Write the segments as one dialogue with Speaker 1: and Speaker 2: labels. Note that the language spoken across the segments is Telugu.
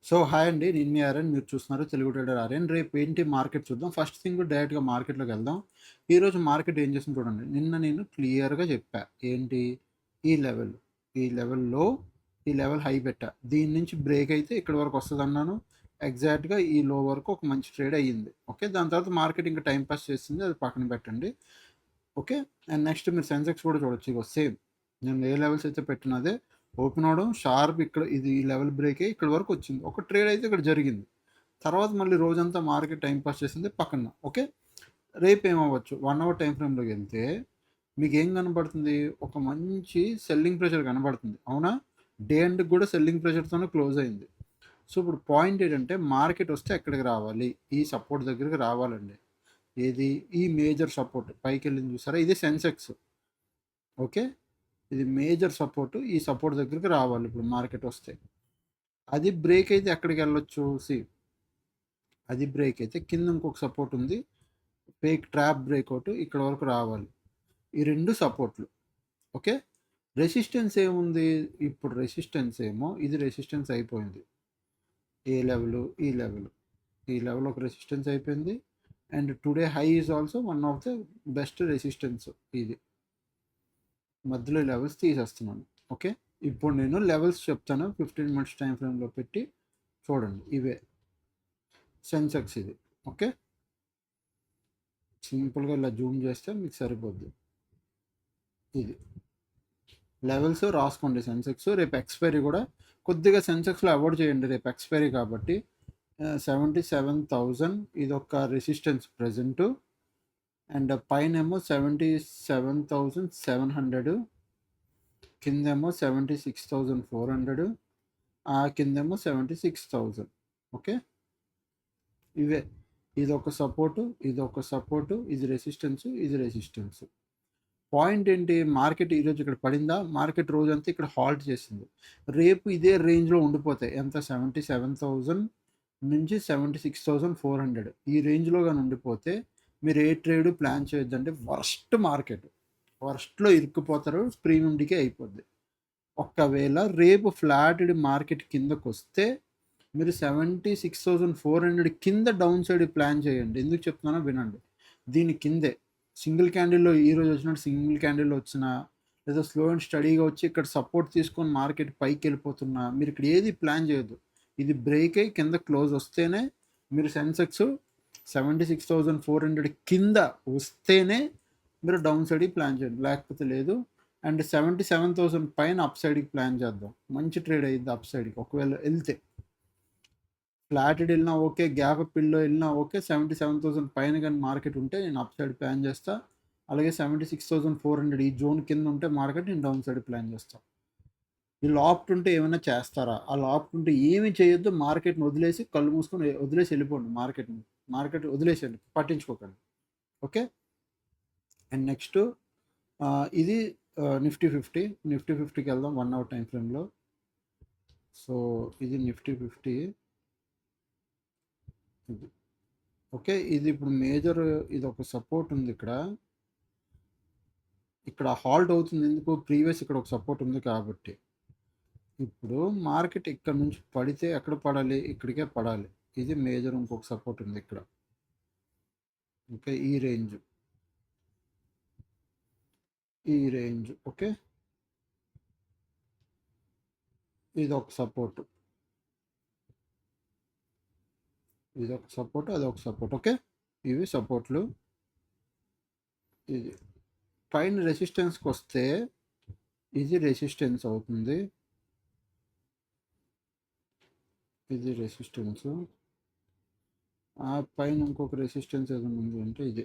Speaker 1: సో హాయ్ అండి. నేను మీ ఆర్యన్. మీరు చూస్తున్నారు తెలుగు ట్రేడర్ ఆర్యన్. రేపు ఏంటి మార్కెట్ చూద్దాం. ఫస్ట్ థింగ్ డైరెక్ట్‌గా మార్కెట్‌లోకి వెళ్దాం. ఈరోజు మార్కెట్ ఏం చేసిందో చూడండి. నిన్న నేను క్లియర్‌గా చెప్పా. ఏంటి? ఈ లెవెల్, ఈ లెవెల్‌లో ఈ లెవెల్ హై పెట్టా. దీని నుంచి బ్రేక్ అయితే ఇక్కడి వరకు వస్తదన్నాను. ఎగ్జాక్ట్‌గా ఈ లో వరకు ఒక మంచి ట్రేడ్ అయ్యింది. ఓకే. దాని తర్వాత మార్కెట్ ఇంకా టైమ్ పాస్ చేసింది. అది పక్కన పెట్టండి. ఓకే. అండ్ నెక్స్ట్ మీరు సెన్సెక్స్ కూడా చూడొచ్చు. ఇగో సేమ్. నేను ఏ లెవెల్స్ అయితే పెట్టినో అదే ఓపెన్ అవ్వడం షార్ప్ ఇక్కడ ఇది ఈ లెవెల్ బ్రేక్ అయ్యి ఇక్కడి వరకు వచ్చింది. ఒక ట్రేడ్ అయితే ఇక్కడ జరిగింది. తర్వాత మళ్ళీ రోజంతా మార్కెట్ టైం పాస్ చేసింది పక్కన. ఓకే. రేపు ఏమవ్వచ్చు 1 అవర్ టైం ఫ్రేమ్‌లోకి వెళ్తే మీకేం కనపడుతుంది? ఒక మంచి సెల్లింగ్ ప్రెషర్ కనపడుతుంది. అవునా? డే ఎండ్‌కి కూడా సెల్లింగ్ ప్రెషర్‌తోనే క్లోజ్ అయింది. సో, ఇప్పుడు పాయింట్ ఏంటంటే మార్కెట్ వస్తే ఎక్కడికి రావాలి? ఈ సపోర్ట్ దగ్గరికి రావాలండి. ఏది? ఈ మేజర్ సపోర్ట్ పైకెళ్ళింది చూసారా? ఇది సెన్సెక్స్. ఓకే. ఇది మేజర్ సపోర్ట్. ఈ సపోర్ట్ దగ్గరికి రావాలి ఇప్పుడు మార్కెట్ వస్తే. అది బ్రేక్ అయితే ఎక్కడికి వెళ్ళొచ్చు? అది బ్రేక్ అయితే కింద ఇంకొక సపోర్ట్ ఉంది. ఫేక్ ట్రాప్ బ్రేక్అవుట్ ఇక్కడ వరకు రావాలి. ఈ రెండు సపోర్ట్లు. ఓకే. రెసిస్టెన్స్ ఏముంది? ఇప్పుడు రెసిస్టెన్స్ ఏమో ఇది రెసిస్టెన్స్ అయిపోయింది. ఏ లెవెల్? ఈ లెవెల్. ఈ లెవెల్ ఒక రెసిస్టెన్స్ అయిపోయింది. And today high is also one of the best resistance ఇది. మధ్యలో లెవెల్స్ తీసేస్తున్నాను. ఓకే. ఇప్పుడు నేను లెవెల్స్ చెప్తాను. 15 మినిట్స్ టైం ఫ్రేమ్లో పెట్టి చూడండి. ఇవే సెన్సెక్స్ ఇది. ఓకే. సింపుల్గా ఇలా జూమ్ చేస్తే మీకు సరిపోద్ది. ఇది లెవెల్స్ రాసుకోండి సెన్సెక్స్. రేపు ఎక్స్పైరీ కూడా కొద్దిగా సెన్సెక్స్లో అవాయిడ్ చేయండి. రేపు ఎక్స్పైరీ కాబట్టి 77,000 ఇది ఒక రెసిస్టెన్స్ ప్రజెంట్. అండ్ పైన ఏమో 77,700, కిందేమో 76,400, ఆ కిందేమో 76,000. ఓకే. ఇవే. ఇదొక సపోర్టు, ఇదొక సపోర్టు, ఇది రెసిస్టెన్స్, ఇది రెసిస్టెన్స్. పాయింట్ ఏంటి? మార్కెట్ ఈరోజు ఇక్కడ పడిందా? మార్కెట్ రోజంతా ఇక్కడ హాల్ట్ చేసింది. రేపు ఇదే రేంజ్లో ఉండిపోతాయి. ఎంత? 77,000 నుంచి 76,400 ఈ రేంజ్లో కానీ ఉండిపోతే మీరు ఏ ట్రేడ్ ప్లాన్ చేయొద్దంటే వర్స్ట్ మార్కెట్. వర్స్ట్‌లో ఇరుక్కుపోతారు. ప్రీమియం డికే అయిపోద్ది. ఒకవేళ రేపు ఫ్లాటెడ్ మార్కెట్ కిందకొస్తే మీరు 76,400 కింద డౌన్ సైడ్ ప్లాన్ చేయండి. ఎందుకు చెప్తున్నానో వినండి. దీని కిందే సింగిల్ క్యాండిల్‌లో ఈరోజు వచ్చినట్టు సింగిల్ క్యాండిల్‌లో వచ్చినా, లేదా స్లో అండ్ స్టడీగా వచ్చి ఇక్కడ సపోర్ట్ తీసుకొని మార్కెట్ పైకెళ్ళిపోతున్నా, మీరు ఇక్కడ ఏది ప్లాన్ చేయొద్దు. ఇది బ్రేక్ అయ్యి కింద క్లోజ్ వస్తేనే మీరు సెన్సెక్స్ 76,400 కింద వస్తేనే మీరు డౌన్ సైడ్‌కి ప్లాన్ చేయండి. లేకపోతే లేదు. అండ్ 77,000 పైన అప్ సైడ్‌కి ప్లాన్ చేద్దాం. మంచి ట్రేడ్ అయ్యిద్ది అప్ సైడ్‌కి ఒకవేళ ఎళ్తే. ఫ్లాటెడ్ వెళ్ళినా ఓకే, గ్యాప్ అప్ పిల్లో వెళ్ళినా ఓకే. 77,000 పైన కానీ మార్కెట్ ఉంటే నేను అప్ సైడ్ ప్లాన్ చేస్తా. అలాగే 76,400 ఈ జోన్ కింద ఉంటే మార్కెట్ నేను డౌన్ సైడ్ ప్లాన్ చేస్తా. ఈ లాప్ట్ ఉంటే ఏమైనా చేస్తారా? ఆ లాప్ట్ ఉంటే ఏమి చేయొద్దు. మార్కెట్ని వదిలేసి కళ్ళు మూసుకొని వదిలేసి వెళ్ళిపోండి. మార్కెట్ వదిలేసేయండి, పట్టించుకోకండి. ఓకే. అండ్ నెక్స్ట్ ఇది నిఫ్టీ 50. నిఫ్టీ 50కి వెళ్దాం 1 అవర్ టైం ఫ్రేమ్లో. సో ఇది నిఫ్టీ 50. ఇది ఓకే. ఇది ఇప్పుడు మేజర్ ఇది ఒక సపోర్ట్ ఉంది ఇక్కడ. ఇక్కడ హాల్ట్ అవుతుంది. ఎందుకు? ప్రీవియస్ ఇక్కడ ఒక సపోర్ట్ ఉంది కాబట్టి. ఇప్పుడు మార్కెట్ ఇక్కడ నుంచి పడితే ఎక్కడ పడాలి? ఇక్కడికే పడాలి. ఇది మేజర్ ఇంకొక సపోర్ట్ ఉంది ఇక్కడ. ఓకే. ఈ రేంజ్. ఈ రేంజ్. ఓకే. ఇది ఒక సపోర్ట్. ఇది ఒక సపోర్ట్, అదొక సపోర్ట్. ఓకే. ఇవి సపోర్ట్లు. ఇది పైన రెసిస్టెన్స్కి వస్తే ఇది రెసిస్టెన్స్ అవుతుంది. ఇది రెసిస్టెన్స్. ఆ పైన ఇంకొక రెసిస్టెన్స్ ఏదైనా ఉంది అంటే ఇది.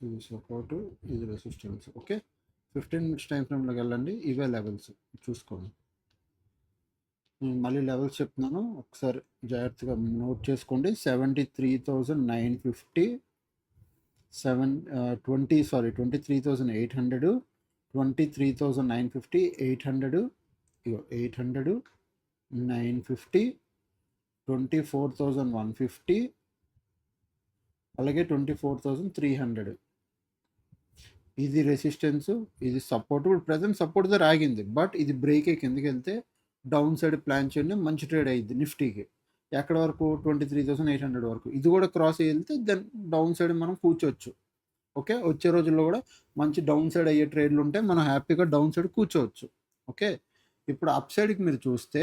Speaker 1: ఇది సపోర్టు, ఇది రెసిస్టెన్స్. ఓకే. 15 మినిట్స్ టైం ఫ్రేమ్లోకి వెళ్ళండి. ఇవే లెవెల్స్ చూసుకోండి. నేను మళ్ళీ లెవెల్స్ చెప్తున్నాను, ఒకసారి జాగ్రత్తగా నోట్ చేసుకోండి. 73,950, 23,800, 23,950, 800, 800, 950, 24,150, అలాగే 24,300. ఇది రెసిస్టెన్స్, ఇది సపోర్ట్. ఇప్పుడు ప్రెజెంట్ సపోర్ట్ దగ్గర ఆగింది, బట్ ఇది బ్రేక్ అయ్యి కిందకి వెళ్తే డౌన్ సైడ్ ప్లాన్ చేయండి, మంచి ట్రేడ్ అయ్యింది నిఫ్టీకి. ఎక్కడ వరకు 23,800 వరకు. ఇది కూడా క్రాస్ వెళ్తే దెన్ డౌన్ సైడ్ మనం కూర్చోవచ్చు. ఓకే, వచ్చే రోజుల్లో కూడా మంచి డౌన్ సైడ్ అయ్యే ట్రేడ్లు ఉంటే మనం హ్యాపీగా డౌన్ సైడ్ కూర్చోవచ్చు. ఓకే, ఇప్పుడు అప్ సైడ్కి మీరు చూస్తే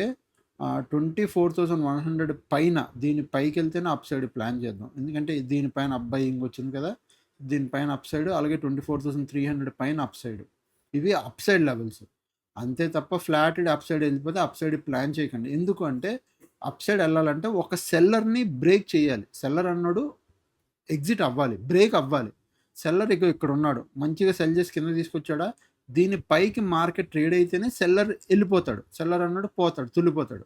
Speaker 1: 24,100 పైన, దీని పైకి వెళ్తేనే అప్ సైడ్ ప్లాన్ చేద్దాం. ఎందుకంటే దీనిపైన అబ్బాయింగ్ వచ్చింది కదా, దీనిపైన అప్ సైడ్, అలాగే 24,300 పైన అప్ సైడ్. ఇవి అప్ సైడ్ లెవెల్స్ అంతే తప్ప ఫ్లాట్ అప్ సైడ్ వెళ్ళిపోతే అప్ సైడ్ ప్లాన్ చేయకండి. ఎందుకు అంటే అప్ సైడ్ వెళ్ళాలంటే ఒక సెల్లర్ని బ్రేక్ చేయాలి. సెల్లర్ అన్నాడు ఎగ్జిట్ అవ్వాలి, బ్రేక్ అవ్వాలి. సెల్లర్ ఇక్కడ ఉన్నాడు, మంచిగా సెల్ చేసి కింద తీసుకొచ్చాడా, దీని పైకి మార్కెట్ ట్రేడ్ అయితేనే సెల్లర్ వెళ్ళిపోతాడు. సెల్లర్ అన్నాడు పోతాడు, తుల్లిపోతాడు,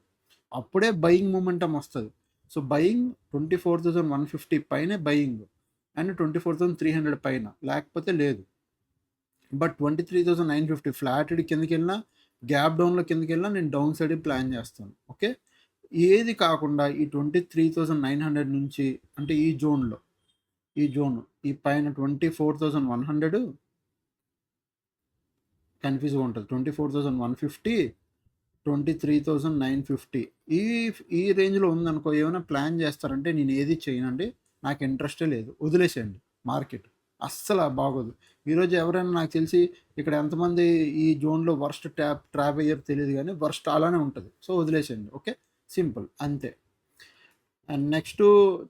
Speaker 1: అప్పుడే బయింగ్ మూమెంటం వస్తుంది. సో బయింగ్ 24,150 పైనే బయింగ్, అండ్ 24,300 పైన, లేకపోతే లేదు. బట్ 23,950 ఫ్లాట్ కిందకి వెళ్ళినా, గ్యాప్ డౌన్లో కిందకి వెళ్ళినా నేను డౌన్ సైడ్ ప్లాన్ చేస్తాను. ఓకే, ఏది కాకుండా ఈ 23,900 నుంచి, అంటే ఈ జోన్లో, ఈ జోన్, ఈ పైన 24,100 కన్ఫ్యూజ్గా ఉంటుంది, 24,150, 23,950 ఈ ఈ రేంజ్లో ఉందనుకో, ఏమైనా ప్లాన్ చేస్తారంటే నేను ఏది చేయనండి, నాకు ఇంట్రెస్టే లేదు, వదిలేసేయండి. మార్కెట్ అస్సలు బాగోదు. ఈరోజు ఎవరైనా నాకు తెలిసి ఇక్కడ ఎంతమంది ఈ జోన్లో వర్స్ట్ ట్రాప్ అయ్యారు తెలియదు, కానీ వర్స్ట్ అలానే ఉంటుంది. సో వదిలేసేయండి. ఓకే, సింపుల్ అంతే. అండ్ నెక్స్ట్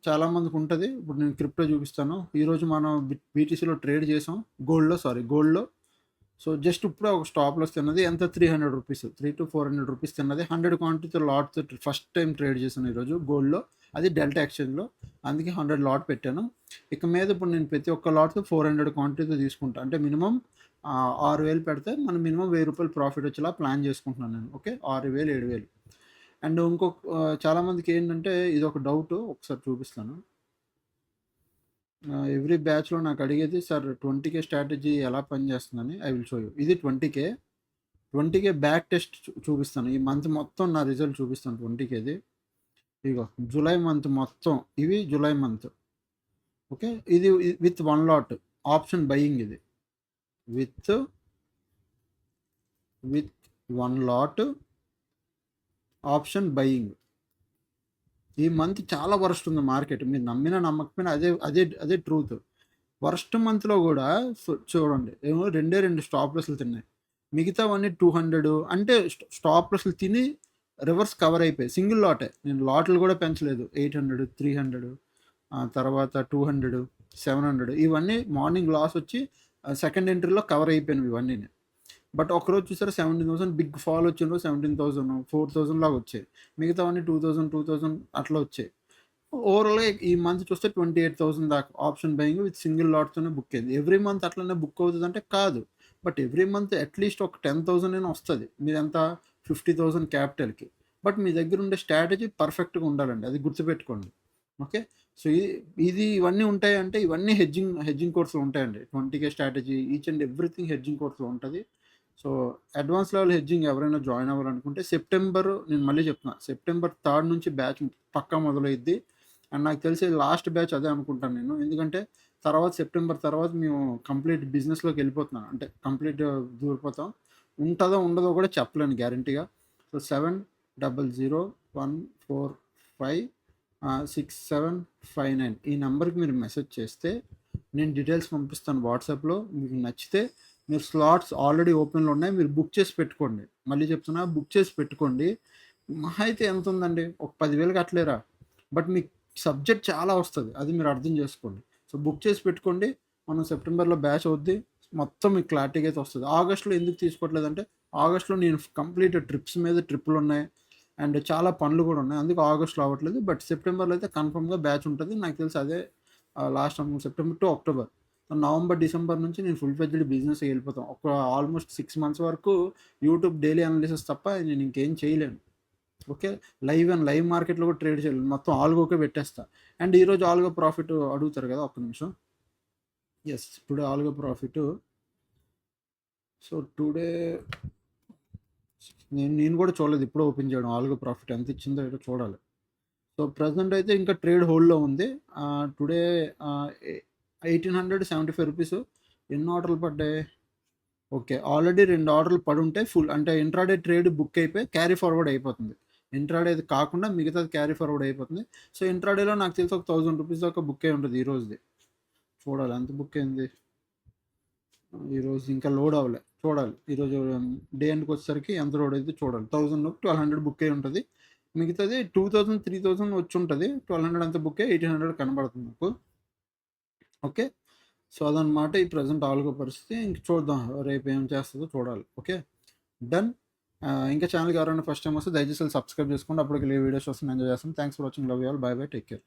Speaker 1: చాలామందికి ఉంటుంది. ఇప్పుడు నేను క్రిప్టో చూపిస్తాను. ఈరోజు మనం బీటీసీలో ట్రేడ్ చేసాం, గోల్డ్లో. సో జస్ట్ ఇప్పుడు ఒక స్టాప్ లాస్ తిన్నది ఎంత, 300 రూపీస్, 300 to 400 రూపీస్ తిన్నది. 100 క్వాంటిటీతో లాట్ ఫస్ట్ టైం ట్రేడ్ చేశాను ఈరోజు గోల్డ్లో, అది డెల్టా ఎక్స్చేంజ్లో. అందుకే 100 లాట్ పెట్టాను. ఇక మీద ఇప్పుడు నేను ప్రతి ఒక్క లాట్తో 400 క్వాంటిటీతో తీసుకుంటాను. అంటే మినిమం 6,000 పెడితే మనం మినిమం 1,000 రూపాయలు ప్రాఫిట్ వచ్చేలా ప్లాన్ చేసుకుంటున్నాను నేను. ఓకే, 6,000 7,000. అండ్ ఇంకొక చాలామందికి ఏంటంటే ఇది ఒక డౌట్, ఒకసారి చూపిస్తాను. ఎవ్రీ బ్యాచ్లో నాకు అడిగేది, సార్ 20K స్ట్రాటజీ ఎలా పనిచేస్తుందని. I will show you. ఇది 20K బ్యాక్ టెస్ట్ చూపిస్తాను. ఈ మంత్ మొత్తం నా రిజల్ట్ చూపిస్తాను 20Kది. ఇగో జూలై మంత్ మొత్తం, ఇవి జూలై మంత్. ఓకే, ఇది విత్ 1 లాట్ ఆప్షన్ బయింగ్, ఇది విత్ 1 లాట్ ఆప్షన్ బయింగ్. ఈ మంత్ చాలా వరస్ట్ ఉంది మార్కెట్, మీరు నమ్మినా నమ్మకపోయినా అదే ట్రూత్. వరస్ట్ మంత్లో కూడా చూడండి, ఏమో 2 స్టాప్ లాస్లు తిన్నాయి, మిగతావన్నీ 200. అంటే స్టాప్ లాస్లు తిని రివర్స్ కవర్ అయిపోయి సింగిల్ లాటే. నేను లాట్లు కూడా పెంచలేదు. 800, 300, తర్వాత 200, 700, ఇవన్నీ మార్నింగ్ లాస్ వచ్చి సెకండ్ ఎంట్రీలో కవర్ అయిపోయినవి ఇవన్నీ. బట్ ఒకరోజు చూసారా 17,000 బిగ్ ఫాల్ వచ్చిండ్రు, 17,000, 4,000 లాగా వచ్చాయి. మిగతావన్నీ 2,000 అట్లా వచ్చాయి. ఓవరాల్గా ఈ మంత్ చూస్తే 28,000 దాకా ఆప్షన్ బయింగ్ విత్ సింగిల్ లాట్తోనే బుక్ అయింది. ఎవ్రీ మంత్ అట్లనే బుక్ అవుతుంది అంటే కాదు, బట్ ఎవ్రీ మంత్ అట్లీస్ట్ ఒక 10,000 అయినా వస్తుంది. మీదంతా 50,000 క్యాపిటల్కి. బట్ మీ దగ్గర ఉండే స్ట్రాటజీ పర్ఫెక్ట్గా ఉండాలండి, అది గుర్తుపెట్టుకోండి. ఓకే, సో ఇవన్నీ ఉంటాయంటే ఇవన్నీ హెడ్జింగ్ కోర్సులో ఉంటాయండి. 20K strategy each and everything hedging కోర్సులో ఉంటుంది. సో అడ్వాన్స్ లెవెల్ హెడ్జింగ్ ఎవరైనా జాయిన్ అవ్వాలనుకుంటే నేను మళ్ళీ చెప్తున్నా, September 3rd నుంచి బ్యాచ్ పక్కా మొదలైద్ది. అండ్ నాకు తెలిసి లాస్ట్ బ్యాచ్ అదే అనుకుంటాను నేను. ఎందుకంటే September తర్వాత మేము కంప్లీట్ బిజినెస్లోకి వెళ్ళిపోతున్నాం, అంటే కంప్లీట్ దూరిపోతాం. ఉంటుందో ఉండదో కూడా చెప్పలేను గ్యారంటీగా. సో 70001456,759 ఈ నెంబర్కి మీరు మెసేజ్ చేస్తే నేను డీటెయిల్స్ పంపిస్తాను వాట్సాప్లో. మీకు నచ్చితే మీరు స్లాట్స్ ఆల్రెడీ ఓపెన్లో ఉన్నాయి, మీరు బుక్ చేసి పెట్టుకోండి. మళ్ళీ చెప్తున్నా, బుక్ చేసి పెట్టుకోండి. మహా అయితే ఎంత ఉందండి, ఒక 10,000 కట్టలేరా, బట్ మీకు సబ్జెక్ట్ చాలా వస్తుంది, అది మీరు అర్థం చేసుకోండి. సో బుక్ చేసి పెట్టుకోండి. మనం సెప్టెంబర్లో బ్యాచ్ అవుద్ది, మొత్తం మీకు క్లారిటీగా అయితే వస్తుంది. ఆగస్ట్లో ఎందుకు తీసుకోవట్లేదంటే, ఆగస్ట్లో నేను కంప్లీట్ ట్రిప్స్ మీద ట్రిప్పులు ఉన్నాయి, అండ్ చాలా పనులు కూడా ఉన్నాయి, అందుకు ఆగస్ట్లో అవ్వట్లేదు. బట్ సెప్టెంబర్లో అయితే కన్ఫర్మ్గా బ్యాచ్ ఉంటుంది. నాకు తెలిసి అదే last September to October, November, December నుంచి నేను ఫుల్ ఫ్లెడ్జ్డ్ బిజినెస్ వెళ్ళిపోతాం. ఒక ఆల్మోస్ట్ 6 months వరకు యూట్యూబ్ డైలీ అనాలిసిస్ తప్ప నేను ఇంకేం చేయలేను. ఓకే, లైవ్ మార్కెట్లో కూడా ట్రేడ్ చేయలేను, మొత్తం ఆల్గోకే పెట్టేస్తా. అండ్ ఈరోజు ఆల్గో ప్రాఫిట్ అడుగుతారు కదా, ఒక్క నిమిషం. Yes, today algo profit. So today నేను కూడా చూడలేదు, ఇప్పుడు ఓపెన్ చేయడం ఆల్గో ప్రాఫిట్ ఎంత ఇచ్చిందో ఏదో చూడాలి. సో ప్రజెంట్ అయితే ఇంకా ట్రేడ్ హోల్డ్లో ఉంది. Today 1,875 rupees. ఎన్ని ఆర్డర్లు పడ్డాయి? ఓకే. ఆల్రెడీ 2 ఆర్డర్లు పడుంటే ఫుల్ అంటే ఇంట్రాడే ట్రేడ్ బుక్ అయిపోయి క్యారీ ఫార్వర్డ్ అయిపోతుంది. ఇంట్రాడేది కాకుండా మిగతాది క్యారీ ఫార్వర్డ్ అయిపోతుంది. సో, ఇంట్రాడేలో నాకు తెలిసి ఒక ₹1000 దాకా బుక్ అయ్యి ఉంటది ఈ రోజుది. చూడాలి ఎంత బుక్ అయింది. ఈరోజు ఇంకా లోడ్ అవ్వలే. చూడాలి. ఈరోజు డే ఎండ్‌కొచ్చేసరికి ఎంత లోడ్ అయిద్దో చూడాలి. 1200 బుక్ అయ్యి ఉంటది. మిగతాది 2000, 3000 వచ్చుంటది. 1200 అంతా బుక్ అయ్యి 1800 కనబడుతుంది నాకు. ఓకే. సో, అదనమాట ఈ ప్రెజెంట్ ఆల్గో పరిస్థితి. ఇంక చూద్దాం రేపు ఏం చేస్తదో చూడాలి. ఓకే. డన్. ఇంకా ఛానెల్‌కి ఎవరైనా ఫస్ట్ టైమ్ వస్తే దయచేసి సబ్స్క్రైబ్ చేసుకోండి. అప్పటికి వీడియోస్ వస్తున్నాయి ఎంజాయ్ చేస్తాను. Thanks for watching. Love you all. By by. Take care.